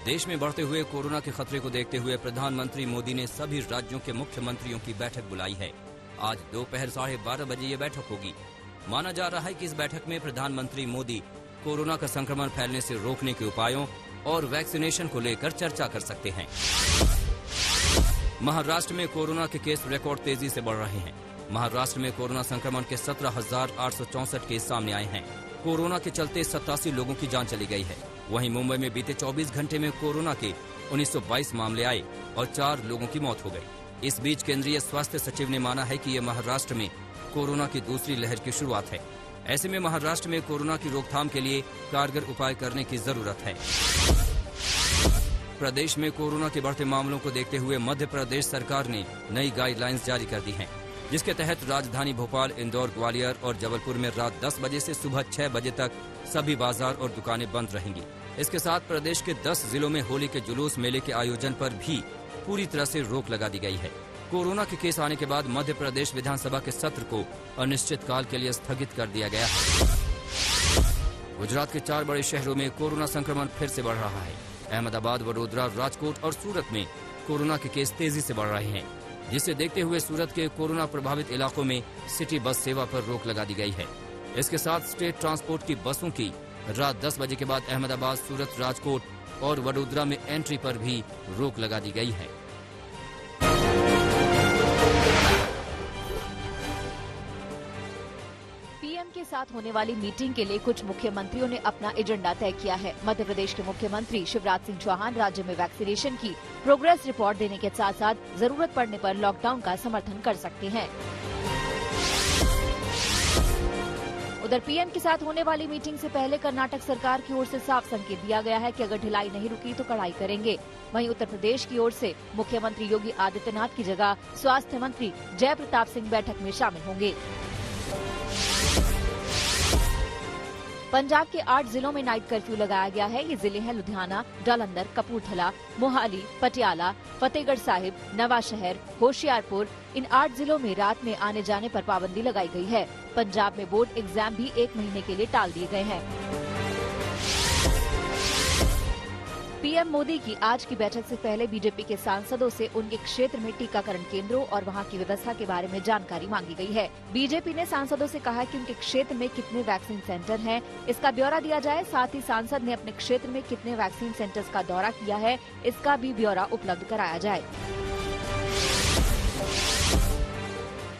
देश में बढ़ते हुए कोरोना के खतरे को देखते हुए प्रधानमंत्री मोदी ने सभी राज्यों के मुख्यमंत्रियों की बैठक बुलाई है। आज दोपहर 12:30 बजे ये बैठक होगी। माना जा रहा है कि इस बैठक में प्रधानमंत्री मोदी कोरोना का संक्रमण फैलने से रोकने के उपायों और वैक्सीनेशन को लेकर चर्चा कर सकते हैं। महाराष्ट्र में कोरोना के केस रिकॉर्ड तेजी से बढ़ रहे हैं। महाराष्ट्र में कोरोना संक्रमण के 17,864 केस सामने आए हैं। कोरोना के चलते 87 लोगों की जान चली गई है। वहीं मुंबई में बीते 24 घंटे में कोरोना के 1922 मामले आए और 4 लोगों की मौत हो गई। इस बीच केंद्रीय स्वास्थ्य सचिव ने माना है कि ये महाराष्ट्र में कोरोना की दूसरी लहर की शुरुआत है। ऐसे में महाराष्ट्र में कोरोना की रोकथाम के लिए कारगर उपाय करने की जरूरत है। प्रदेश में कोरोना के बढ़ते मामलों को देखते हुए मध्य प्रदेश सरकार ने नई गाइडलाइंस जारी कर दी हैं, जिसके तहत राजधानी भोपाल, इंदौर, ग्वालियर और जबलपुर में रात 10 बजे से सुबह 6 बजे तक सभी बाजार और दुकानें बंद रहेंगी। इसके साथ प्रदेश के 10 जिलों में होली के जुलूस मेले के आयोजन पर भी पूरी तरह से रोक लगा दी गई है। कोरोना के केस आने के बाद मध्य प्रदेश विधानसभा के सत्र को अनिश्चित काल के लिए स्थगित कर दिया गया है। गुजरात के 4 बड़े शहरों में कोरोना संक्रमण फिर से बढ़ रहा है। अहमदाबाद, वडोदरा, राजकोट और सूरत में कोरोना के केस तेजी से बढ़ रहे हैं, जिसे देखते हुए सूरत के कोरोना प्रभावित इलाकों में सिटी बस सेवा पर रोक लगा दी गई है। इसके साथ स्टेट ट्रांसपोर्ट की बसों की रात 10 बजे के बाद अहमदाबाद, सूरत, राजकोट और वडोदरा में एंट्री पर भी रोक लगा दी गई है। पीएम के साथ होने वाली मीटिंग के लिए कुछ मुख्यमंत्रियों ने अपना एजेंडा तय किया है। मध्य प्रदेश के मुख्यमंत्री शिवराज सिंह चौहान राज्य में वैक्सीनेशन की प्रोग्रेस रिपोर्ट देने के साथ साथ जरूरत पड़ने पर लॉकडाउन का समर्थन कर सकते हैं। उधर पीएम के साथ होने वाली मीटिंग से पहले कर्नाटक सरकार की ओर से साफ संकेत दिया गया है कि अगर ढिलाई नहीं रुकी तो कड़ाई करेंगे। वहीं उत्तर प्रदेश की ओर से मुख्यमंत्री योगी आदित्यनाथ की जगह स्वास्थ्य मंत्री जय प्रताप सिंह बैठक में शामिल होंगे। पंजाब के 8 जिलों में नाइट कर्फ्यू लगाया गया है। ये जिले हैं लुधियाना, जालंधर, कपूरथला, मोहाली, पटियाला, फतेहगढ़ साहिब, नवाशहर, होशियारपुर। इन 8 जिलों में रात में आने जाने पर पाबंदी लगाई गई है। पंजाब में बोर्ड एग्जाम भी 1 महीने के लिए टाल दिए गए हैं। पीएम मोदी की आज की बैठक से पहले बीजेपी के सांसदों से उनके क्षेत्र में टीकाकरण केंद्रों और वहां की व्यवस्था के बारे में जानकारी मांगी गई है। बीजेपी ने सांसदों से कहा कि उनके क्षेत्र में कितने वैक्सीन सेंटर हैं, इसका ब्यौरा दिया जाए। साथ ही सांसद ने अपने क्षेत्र में कितने वैक्सीन सेंटर्स का दौरा किया है, इसका भी ब्यौरा उपलब्ध कराया जाए।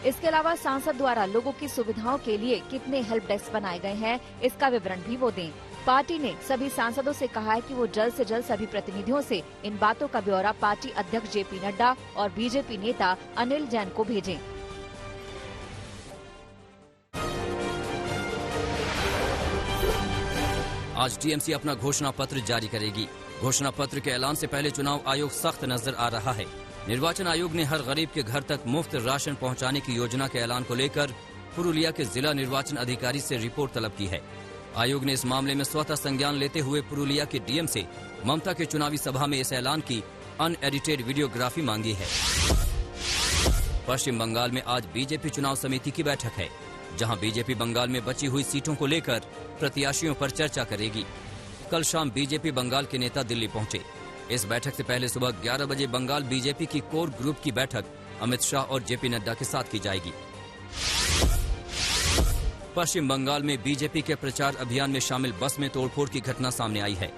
इसके अलावा सांसद द्वारा लोगों की सुविधाओं के लिए कितने हेल्प डेस्क बनाए गए हैं, इसका विवरण भी वो दें। पार्टी ने सभी सांसदों से कहा है कि वो जल्द से जल्द सभी प्रतिनिधियों से इन बातों का ब्यौरा पार्टी अध्यक्ष जेपी नड्डा और बीजेपी नेता अनिल जैन को भेजें। आज टीएमसी अपना घोषणा पत्र जारी करेगी। घोषणा पत्र के ऐलान से पहले चुनाव आयोग सख्त नजर आ रहा है। निर्वाचन आयोग ने हर गरीब के घर तक मुफ्त राशन पहुंचाने की योजना के ऐलान को लेकर पुरुलिया के जिला निर्वाचन अधिकारी से रिपोर्ट तलब की है। आयोग ने इस मामले में स्वतः संज्ञान लेते हुए पुरुलिया के डीएम से ममता के चुनावी सभा में इस ऐलान की अनएडिटेड वीडियोग्राफी मांगी है। पश्चिम बंगाल में आज बीजेपी चुनाव समिति की बैठक है, जहां बीजेपी बंगाल में बची हुई सीटों को लेकर प्रत्याशियों पर चर्चा करेगी। कल शाम बीजेपी बंगाल के नेता दिल्ली पहुंचे। इस बैठक से पहले सुबह 11 बजे बंगाल बीजेपी की कोर ग्रुप की बैठक अमित शाह और जेपी नड्डा के साथ की जाएगी। पश्चिम बंगाल में बीजेपी के प्रचार अभियान में शामिल बस में तोड़फोड़ की घटना सामने आई है।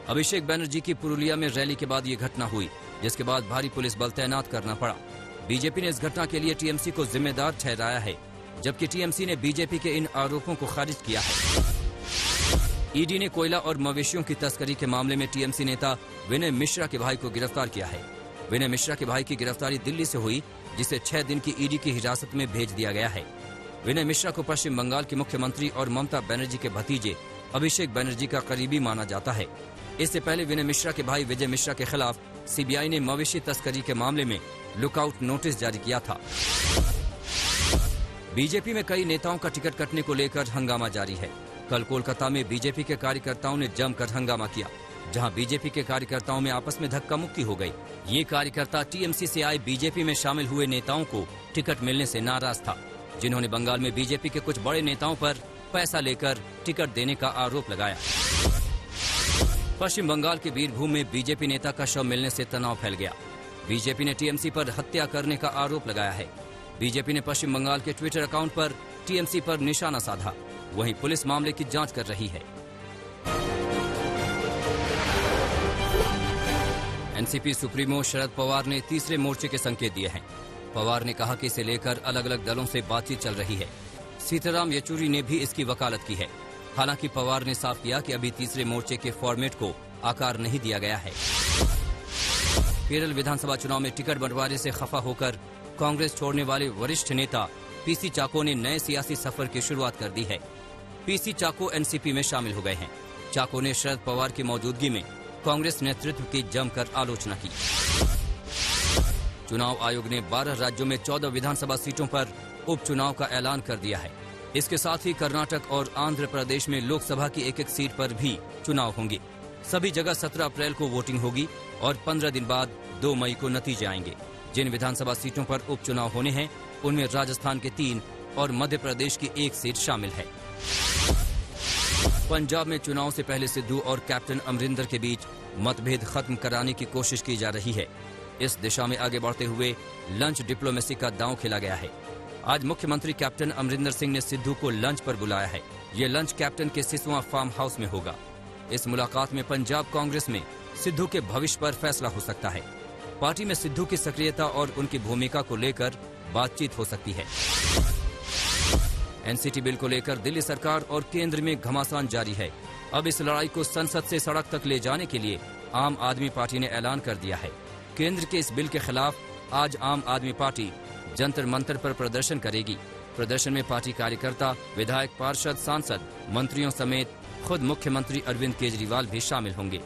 अभिषेक बनर्जी की पुरुलिया में रैली के बाद ये घटना हुई, जिसके बाद भारी पुलिस बल तैनात करना पड़ा। बीजेपी ने इस घटना के लिए टीएमसी को जिम्मेदार ठहराया है, जबकि टीएमसी ने बीजेपी के इन आरोपों को खारिज किया है। ईडी ने कोयला और मवेशियों की तस्करी के मामले में टीएमसी नेता विनय मिश्रा के भाई को गिरफ्तार किया है। विनय मिश्रा के भाई की गिरफ्तारी दिल्ली से हुई, जिसे 6 दिन की ईडी की हिरासत में भेज दिया गया है। विनय मिश्रा को पश्चिम बंगाल के मुख्यमंत्री और ममता बनर्जी के भतीजे अभिषेक बनर्जी का करीबी माना जाता है। इससे पहले विनय मिश्रा के भाई विजय मिश्रा के खिलाफ सीबीआई ने मवेशी तस्करी के मामले में लुकआउट नोटिस जारी किया था। बीजेपी में कई नेताओं का टिकट कटने को लेकर हंगामा जारी है। कल कोलकाता में बीजेपी के कार्यकर्ताओं ने जमकर हंगामा किया, जहां बीजेपी के कार्यकर्ताओं में आपस में धक्का मुक्की हो गई। ये कार्यकर्ता टीएमसी से आए बीजेपी में शामिल हुए नेताओं को टिकट मिलने से नाराज था, जिन्होंने बंगाल में बीजेपी के कुछ बड़े नेताओं पर पैसा लेकर टिकट देने का आरोप लगाया। पश्चिम बंगाल के बीरभूम में बीजेपी नेता का शव मिलने से तनाव फैल गया। बीजेपी ने टीएमसी पर हत्या करने का आरोप लगाया है। बीजेपी ने पश्चिम बंगाल के ट्विटर अकाउंट पर टीएमसी पर निशाना साधा। वहीं पुलिस मामले की जांच कर रही है। एनसीपी सुप्रीमो शरद पवार ने तीसरे मोर्चे के संकेत दिए हैं। पवार ने कहा कि इसे लेकर अलग अलग दलों से बातचीत चल रही है। सीताराम येचुरी ने भी इसकी वकालत की है। हालांकि पवार ने साफ किया कि अभी तीसरे मोर्चे के फॉर्मेट को आकार नहीं दिया गया है। केरल विधानसभा चुनाव में टिकट बंटवारे से खफा होकर कांग्रेस छोड़ने वाले वरिष्ठ नेता पीसी चाको ने नए सियासी सफर की शुरुआत कर दी है। पीसी चाको एनसीपी में शामिल हो गए हैं। चाको ने शरद पवार की मौजूदगी में कांग्रेस नेतृत्व की जमकर आलोचना की। चुनाव आयोग ने 12 राज्यों में 14 विधानसभा सीटों पर उपचुनाव का ऐलान कर दिया है। इसके साथ ही कर्नाटक और आंध्र प्रदेश में लोकसभा की एक-एक सीट पर भी चुनाव होंगे। सभी जगह 17 अप्रैल को वोटिंग होगी और 15 दिन बाद 2 मई को नतीजे आएंगे। जिन विधानसभा सीटों पर उपचुनाव होने हैं उनमें राजस्थान के 3 और मध्य प्रदेश की 1 सीट शामिल है। पंजाब में चुनाव से पहले सिद्धू और कैप्टन अमरिंदर के बीच मतभेद खत्म कराने की कोशिश की जा रही है। इस दिशा में आगे बढ़ते हुए लंच डिप्लोमेसी का दांव खेला गया है। आज मुख्यमंत्री कैप्टन अमरिंदर सिंह ने सिद्धू को लंच पर बुलाया है। ये लंच कैप्टन के सिसवा फार्म हाउस में होगा। इस मुलाकात में पंजाब कांग्रेस में सिद्धू के भविष्य पर फैसला हो सकता है। पार्टी में सिद्धू की सक्रियता और उनकी भूमिका को लेकर बातचीत हो सकती है। एनसीटी बिल को लेकर दिल्ली सरकार और केंद्र में घमासान जारी है। अब इस लड़ाई को संसद से सड़क तक ले जाने के लिए आम आदमी पार्टी ने ऐलान कर दिया है। केंद्र के इस बिल के खिलाफ आज आम आदमी पार्टी जंतर मंतर पर प्रदर्शन करेगी। प्रदर्शन में पार्टी कार्यकर्ता, विधायक, पार्षद, सांसद, मंत्रियों समेत खुद मुख्यमंत्री अरविंद केजरीवाल भी शामिल होंगे।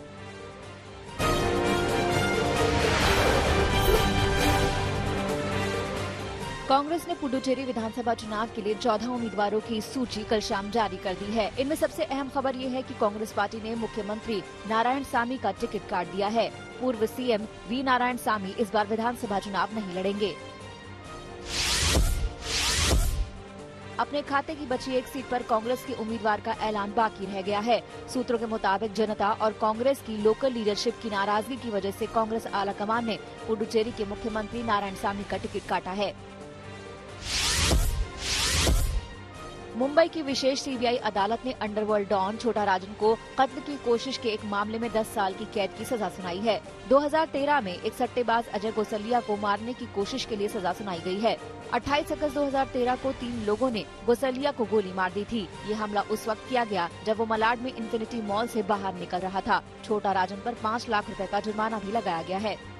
कांग्रेस ने पुडुचेरी विधानसभा चुनाव के लिए 14 उम्मीदवारों की सूची कल शाम जारी कर दी है। इनमें सबसे अहम खबर ये है कि कांग्रेस पार्टी ने मुख्यमंत्री नारायणसामी का टिकट काट दिया है। पूर्व सीएम वी नारायणसामी इस बार विधानसभा चुनाव नहीं लड़ेंगे। अपने खाते की बची एक सीट पर कांग्रेस के उम्मीदवार का ऐलान बाकी रह गया है। सूत्रों के मुताबिक जनता और कांग्रेस की लोकल लीडरशिप की नाराजगी की वजह से कांग्रेस आलाकमान ने पुडुचेरी के मुख्यमंत्री नारायणसामी का टिकट काटा है। मुंबई की विशेष सीबीआई अदालत ने अंडरवर्ल्ड डॉन छोटा राजन को कत्ल की कोशिश के एक मामले में 10 साल की कैद की सजा सुनाई है। 2013 में एक सट्टेबाज अजय गोसलिया को मारने की कोशिश के लिए सजा सुनाई गई है। 28 अगस्त 2013 को 3 लोगों ने गोसलिया को गोली मार दी थी। ये हमला उस वक्त किया गया जब वो मलाड में इन्फिनिटी मॉल से बाहर निकल रहा था। छोटा राजन पर 5 लाख रुपए का जुर्माना भी लगाया गया है।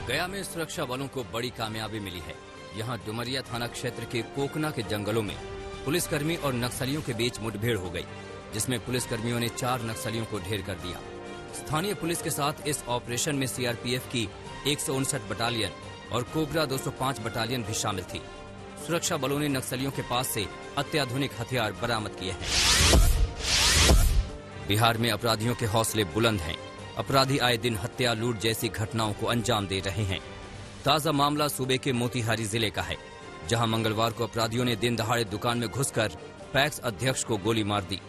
गया में सुरक्षा बलों को बड़ी कामयाबी मिली है। यहां डुमरिया थाना क्षेत्र के कोकना के जंगलों में पुलिसकर्मी और नक्सलियों के बीच मुठभेड़ हो गई, जिसमें पुलिसकर्मियों ने 4 नक्सलियों को ढेर कर दिया। स्थानीय पुलिस के साथ इस ऑपरेशन में सीआरपीएफ की 159 बटालियन और कोबरा 205 बटालियन भी शामिल थी। सुरक्षा बलों ने नक्सलियों के पास से अत्याधुनिक हथियार बरामद किए हैं। बिहार में अपराधियों के हौसले बुलंद हैं। अपराधी आए दिन हत्या, लूट जैसी घटनाओं को अंजाम दे रहे हैं। ताजा मामला सूबे के मोतिहारी जिले का है, जहां मंगलवार को अपराधियों ने दिन दहाड़े दुकान में घुसकर पैक्स अध्यक्ष को गोली मार दी।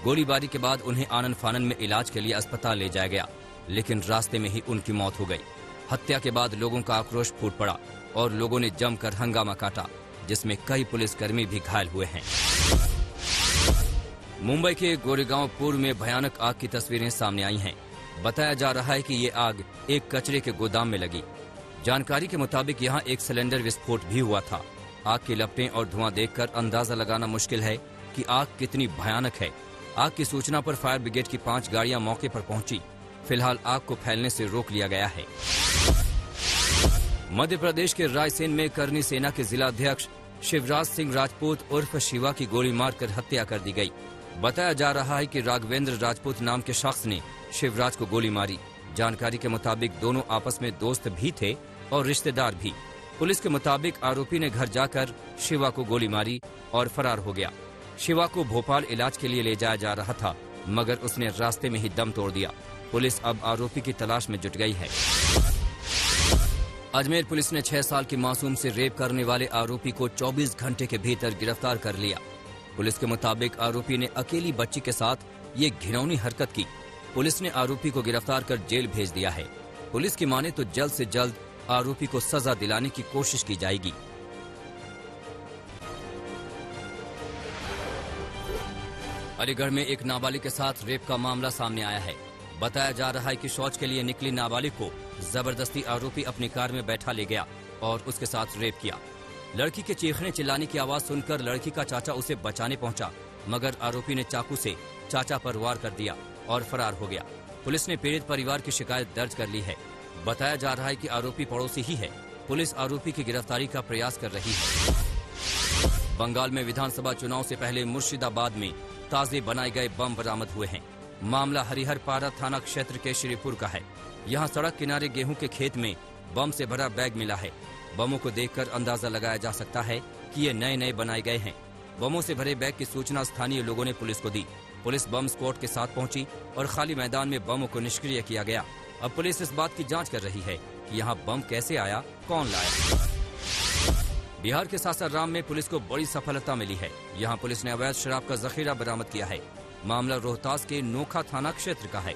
गोलीबारी के बाद उन्हें आनन फानन में इलाज के लिए अस्पताल ले जाया गया, लेकिन रास्ते में ही उनकी मौत हो गई। हत्या के बाद लोगों का आक्रोश फूट पड़ा और लोगों ने जमकर हंगामा काटा, जिसमें कई पुलिसकर्मी भी घायल हुए हैं। मुंबई के गोरेगांव पूर्व में भयानक आग की तस्वीरें सामने आई हैं। बताया जा रहा है कि ये आग एक कचरे के गोदाम में लगी। जानकारी के मुताबिक यहां एक सिलेंडर विस्फोट भी हुआ था। आग की लपटें और धुआं देखकर अंदाजा लगाना मुश्किल है कि आग कितनी भयानक है। आग की सूचना पर फायर ब्रिगेड की 5 गाड़ियां मौके पर पहुंची। फिलहाल आग को फैलने से रोक लिया गया है। मध्य प्रदेश के रायसेन में करनी सेना के जिलाध्यक्ष शिवराज सिंह राजपूत उर्फ शिवा की गोली मारकर हत्या कर दी गई। बताया जा रहा है कि राघवेंद्र राजपूत नाम के शख्स ने शिवराज को गोली मारी। जानकारी के मुताबिक दोनों आपस में दोस्त भी थे और रिश्तेदार भी। पुलिस के मुताबिक आरोपी ने घर जाकर शिवा को गोली मारी और फरार हो गया। शिवा को भोपाल इलाज के लिए ले जाया जा रहा था, मगर उसने रास्ते में ही दम तोड़ दिया। पुलिस अब आरोपी की तलाश में जुट गई है। अजमेर पुलिस ने 6 साल की मासूम से रेप करने वाले आरोपी को 24 घंटे के भीतर गिरफ्तार कर लिया। पुलिस के मुताबिक आरोपी ने अकेली बच्ची के साथ ये घिनौनी हरकत की। पुलिस ने आरोपी को गिरफ्तार कर जेल भेज दिया है। पुलिस की माने तो जल्द से जल्द आरोपी को सजा दिलाने की कोशिश की जाएगी। अलीगढ़ में एक नाबालिग के साथ रेप का मामला सामने आया है। बताया जा रहा है कि शौच के लिए निकली नाबालिग को जबरदस्ती आरोपी अपनी कार में बैठा ले गया और उसके साथ रेप किया। लड़की के चीखने चिल्लाने की आवाज सुनकर लड़की का चाचा उसे बचाने पहुंचा, मगर आरोपी ने चाकू से चाचा पर वार कर दिया और फरार हो गया। पुलिस ने पीड़ित परिवार की शिकायत दर्ज कर ली है। बताया जा रहा है कि आरोपी पड़ोसी ही है। पुलिस आरोपी की गिरफ्तारी का प्रयास कर रही है। बंगाल में विधानसभा चुनाव से पहले मुर्शिदाबाद में ताजे बनाए गए बम बरामद हुए हैं। मामला हरिहरपारा थाना क्षेत्र के श्रीपुर का है। यहाँ सड़क किनारे गेहूं के खेत में बम से भरा बैग मिला है। बमों को देखकर अंदाजा लगाया जा सकता है कि ये नए नए बनाए गए हैं। बमों से भरे बैग की सूचना स्थानीय लोगों ने पुलिस को दी। पुलिस बम स्क्वाड के साथ पहुंची और खाली मैदान में बमों को निष्क्रिय किया गया। अब पुलिस इस बात की जांच कर रही है कि यहाँ बम कैसे आया, कौन लाया। बिहार के सासाराम में पुलिस को बड़ी सफलता मिली है। यहाँ पुलिस ने अवैध शराब का जखीरा बरामद किया है। मामला रोहतास के नोखा थाना क्षेत्र का है।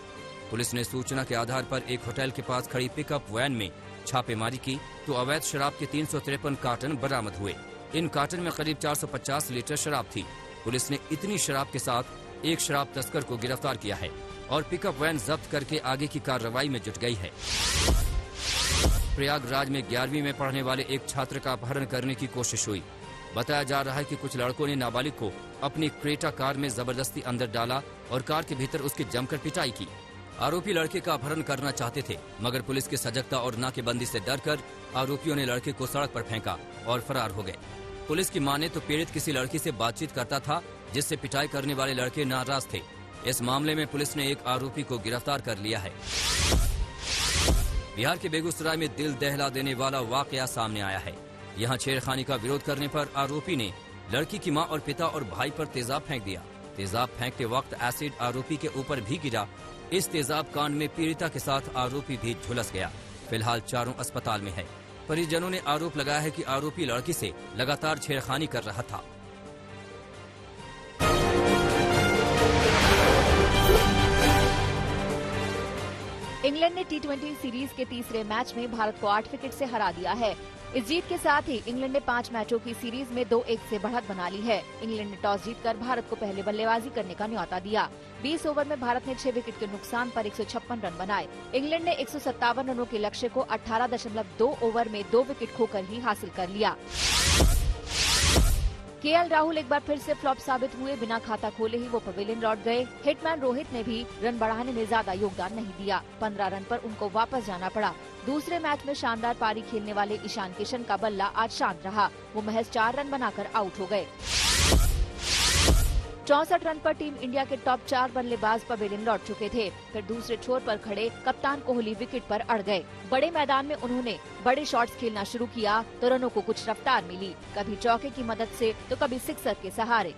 पुलिस ने सूचना के आधार पर एक होटल के पास खड़ी पिकअप वैन में छापेमारी की तो अवैध शराब के 353 कार्टन बरामद हुए। इन कार्टन में करीब 450 लीटर शराब थी। पुलिस ने इतनी शराब के साथ एक शराब तस्कर को गिरफ्तार किया है और पिकअप वैन जब्त करके आगे की कार्रवाई में जुट गई है। प्रयागराज में 11वीं में पढ़ने वाले एक छात्र का अपहरण करने की कोशिश हुई। बताया जा रहा है कि कुछ लड़कों ने नाबालिग को अपनी क्रेटा कार में जबरदस्ती अंदर डाला और कार के भीतर उसकी जमकर पिटाई की। आरोपी लड़के का अपहरण करना चाहते थे, मगर पुलिस की सजगता और नाकेबंदी से डरकर आरोपियों ने लड़के को सड़क पर फेंका और फरार हो गए। पुलिस की माने तो पीड़ित किसी लड़की से बातचीत करता था, जिससे पिटाई करने वाले लड़के नाराज थे। इस मामले में पुलिस ने एक आरोपी को गिरफ्तार कर लिया है। बिहार के बेगूसराय में दिल दहला देने वाला वाकया सामने आया है। यहाँ छेड़खानी का विरोध करने पर आरोपी ने लड़की की मां और पिता और भाई पर तेजाब फेंक दिया। तेजाब फेंकते वक्त एसिड आरोपी के ऊपर भी गिरा। इस तेजाब कांड में पीड़िता के साथ आरोपी भी झुलस गया। फिलहाल चारों अस्पताल में है। परिजनों ने आरोप लगाया है कि आरोपी लड़की से लगातार छेड़खानी कर रहा था। इंग्लैंड ने टी20 सीरीज के तीसरे मैच में भारत को 8 विकेट से हरा दिया है। इस जीत के साथ ही इंग्लैंड ने 5 मैचों की सीरीज में 2-1 से बढ़त बना ली है। इंग्लैंड ने टॉस जीतकर भारत को पहले बल्लेबाजी करने का न्योता दिया। 20 ओवर में भारत ने 6 विकेट के नुकसान पर 156 रन बनाए। इंग्लैंड ने 157 रनों के लक्ष्य को 18.2 ओवर में 2 विकेट खोकर ही हासिल कर लिया। केएल राहुल एक बार फिर से फ्लॉप साबित हुए। बिना खाता खोले ही वो पवेलियन लौट गए। हिटमैन रोहित ने भी रन बढ़ाने में ज्यादा योगदान नहीं दिया। 15 रन पर उनको वापस जाना पड़ा। दूसरे मैच में शानदार पारी खेलने वाले ईशान किशन का बल्ला आज शांत रहा। वो महज 4 रन बनाकर आउट हो गए। 64 रन पर टीम इंडिया के टॉप 4 बल्लेबाज पवेलियन लौट चुके थे। फिर दूसरे छोर पर खड़े कप्तान कोहली विकेट पर अड़ गए। बड़े मैदान में उन्होंने बड़े शॉट्स खेलना शुरू किया तो रनों को कुछ रफ्तार मिली, कभी चौके की मदद से तो कभी सिक्सर के सहारे।